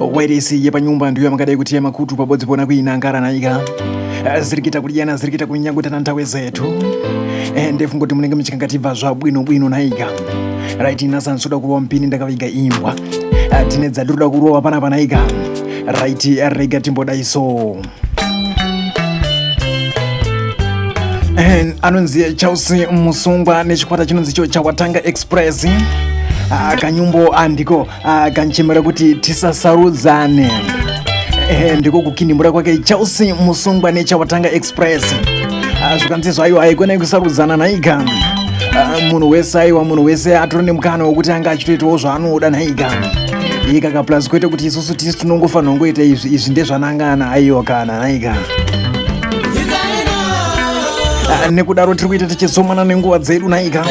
wairesi yepanyumba ndiyo yamakadai kuti makutu pabodzi pona kuinangara naika zirikita kudyana zirikita kunyangutana nthawe zetu ndefu kuti munenge mchikangativa zva bwino naika right inasansoda kurowa mpini ndakaviga imbwa tinedza ndiroda kurowa panapa naika right rega timbodaiso anonzi Chelsea Musungwa nechikwata chinonzi cho chawatanga express kanyumbo andiko kanchemera kuti tisasarudzane ndiko kukinimura kwake Chelsea Musungwa nechawatanga express zvikanzizvo aiwa aikona kusarudzana naika munhu wese aiwa munhu wese atori nemukana wekuti anga achitoitawo zvaanoda naika ikaka plus kwete kuti isusu tisi tinongofanira kungoita izvi ndezvanangana aiwa kana naika nekudaro tiri kuita tichizomana nenguva dzedu naika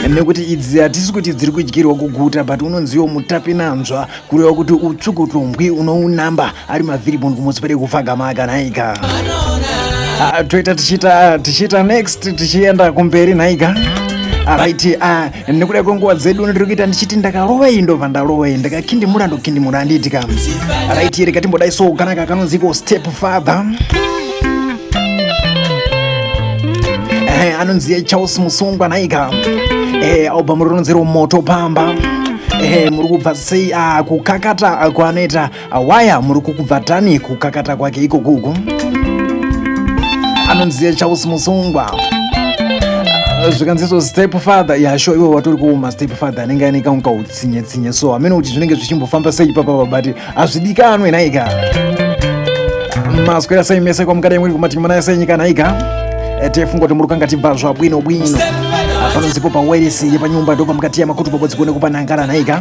nekuti idzi hatisi kuti dziri kudyirwa kuguta but unonziwo mutapi nanzva kureva kuti utsvukutombwi unounamba ari mavhiribond kumutsi pede kufagamaka naika toita tichiita next tichienda kumberi naika right nekuda kwenguva dzedu ndiri kuita ndichiti ndakarovei ndobva ndarovei ndakakindimura ndokindimura handiitika right reka timbodaiso kanaka kanonziko step father anonzi Chelsea Musungwa naika album rinonzero moto pamba muri kubva sei kukakata kwanoita waya muri kukubva tani kukakata kwake iko kuku anonzi Chelsea Musungwa zvikanziso step father yasho iwe watori kuuma step father anenge anika unkautsinye so amene kuti zvinenge zvichimbofamba sei papapa but azvidikanwe naika maswera sei mese kwamukadai muri kumati mana sei nyika naika tefunga kuti muri kanga tibva zva bwino panonzipo pawairesi yepanyumba ndo pamukati yamakutu pabodzi kuone kupanangara naika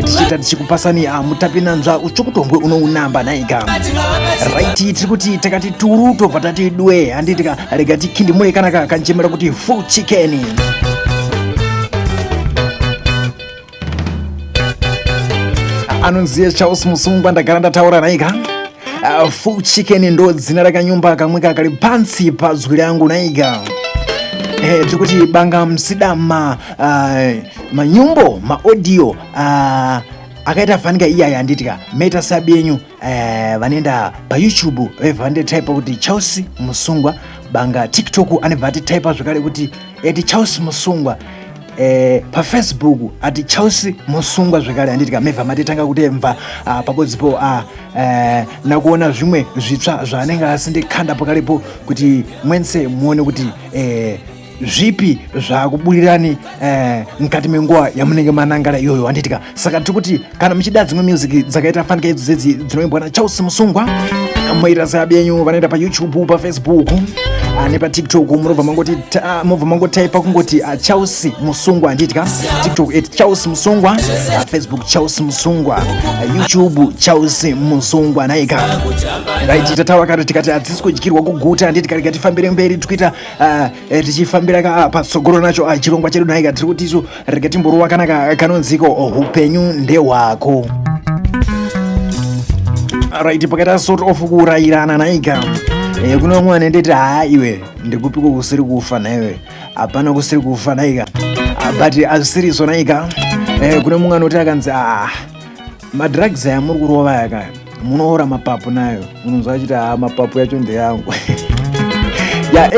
tichiita tichikupasani mutapi nanzva utsvukutombwe unounamba naika right tiri kuti takati turu tobva tati dwe handitika rega tikindimure kanaka kanchemera kuti full chicken anonzi Chelsea Musungwa ndagara ndataura naika full chicken ndo dzina rakanyumba kamwe kakali pansi pazwi rangu naika tikuti banga msida manyumbo maaudio akaita fanika iyaya handitika meta sabi yenyu vanenda pa YouTube vande type kuti Chelsea Musungwa banga TikTok anebva ati type zvakare kuti eti Chelsea Musungwa pa Facebook ati Chelsea Musungwa zvakare handitika mevha matitanga kutemva pabodzipo nakuona zvimwe zvitsva zvanenge asindikanda pakalipo kuti mwense muone kuti zvipi zvakuburirani mukati menguva yamunenge manangara iyoyo handitika saka tikuti kana muchida dzimwe music dzakaita fanika idzo dzedzi dzinoimbwa na Chelsea Musungwa moita sabi yenyu vanoenda pa YouTube pa Facebook nepa TikTok munobva mangotaipa kungoti Chelsea Musungwa handitika TikTok Chelsea Musungwa Facebook Chelsea Musungwa YouTube Chelsea Musungwa naika right tatawa kati tikati adzisi kudyirwa kuguta handitika rega tifambire mberi tikuita tichifambira patsogoro nacho chirongwa chedu naika tiri kuti isu rega timborowa kanaka kanonziko upenyu ndehwako right pakaita sort of kurayirana naika kuna vamwe vanendeti iwe ndikupiko kusiri kufa naiwe hapana kusiri kufa naika but azvisiriso naika kuna mumwe anoti akanzi madrugs aya muri kurova yaka munoora mapapu nayo unonzwa achiti mapapu yacho ndeyangu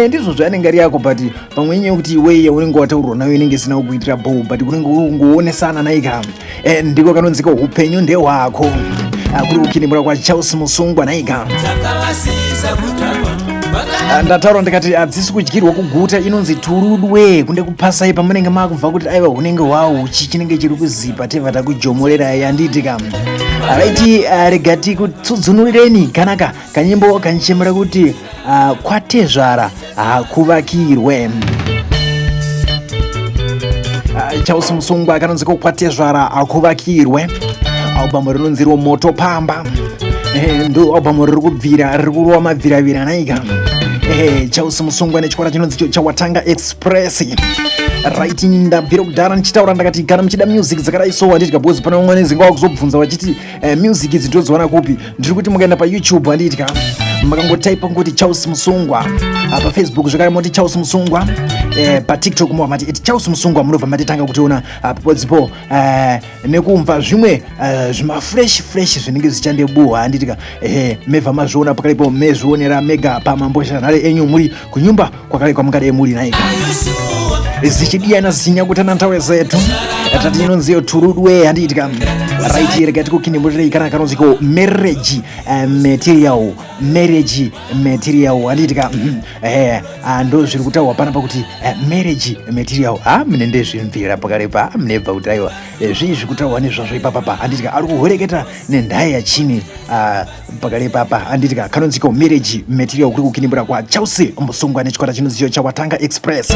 ndizvo zvanenge ari yako but pamwe nyaya kuti iwei unenge wataurirwa nayo inenge isina kukuitira bow but unenge ungoonesana naika ndiko kanonzika upenyu ndehwako kuri kukinimura kwa Chelsea Musungwa naika ndataura ndikati adzisi kudyirwa kuguta inonzi turudwe kunde kupasai pamunenge makubva kuti aiwa unenge wauchi chinenge chiri kuzipa teva takujomorerai handiitika right rega tikutsudzunureni kanaka kanyimbo kanchemera kuti kwatezvara kuvakirwe Chelsea Musungwa akanonziko kwatezvara kuvakirwe album rinonziro moto pamba ndo album riri kubvira riri kurova mabviravira naika Chelsea Musungwa nechikwata chinonzi chawatanga express right ndabvira kudhara ndichitaura ndakati kana muchida music dzakadai so handitika because pana umwe nezinga wakuzobvunza wachiti music idzi todziwana kupi ndiri kuti mukaenda pa YouTube handitika makangotypa kuti Charles Musungwa pa Facebook zvakare moti Charles Musungwa, pa TikTok mo mati Charles Musungwa munobva matitanga kutiona podzipo nekumva zvimwe zvima fresh zvinenge zvichandebuwa handitika mevha mazviona pakalipo mezvionera mega pamambozha nhare enyu muri kunyumba kwakale kwamungade muri naika zichidiyana zichinyakutana nthawe zetu tati inonziyo turudwe handitika right here kati kukini mutire kana kanonziko marriage material handitika ando zviri kutaurwa pana pakuti marriage material munende zvimvira pakalepa munebva kuti aiwa zvizvi kutaurwa nezvazvo ipapapa handitika ari kuhoreketa nendaya yachini pakalepa apa handitika kanonziko marriage material kuri kukinimbura kwa Charles Musungwa nechikwata chinoziyo chawatanga express.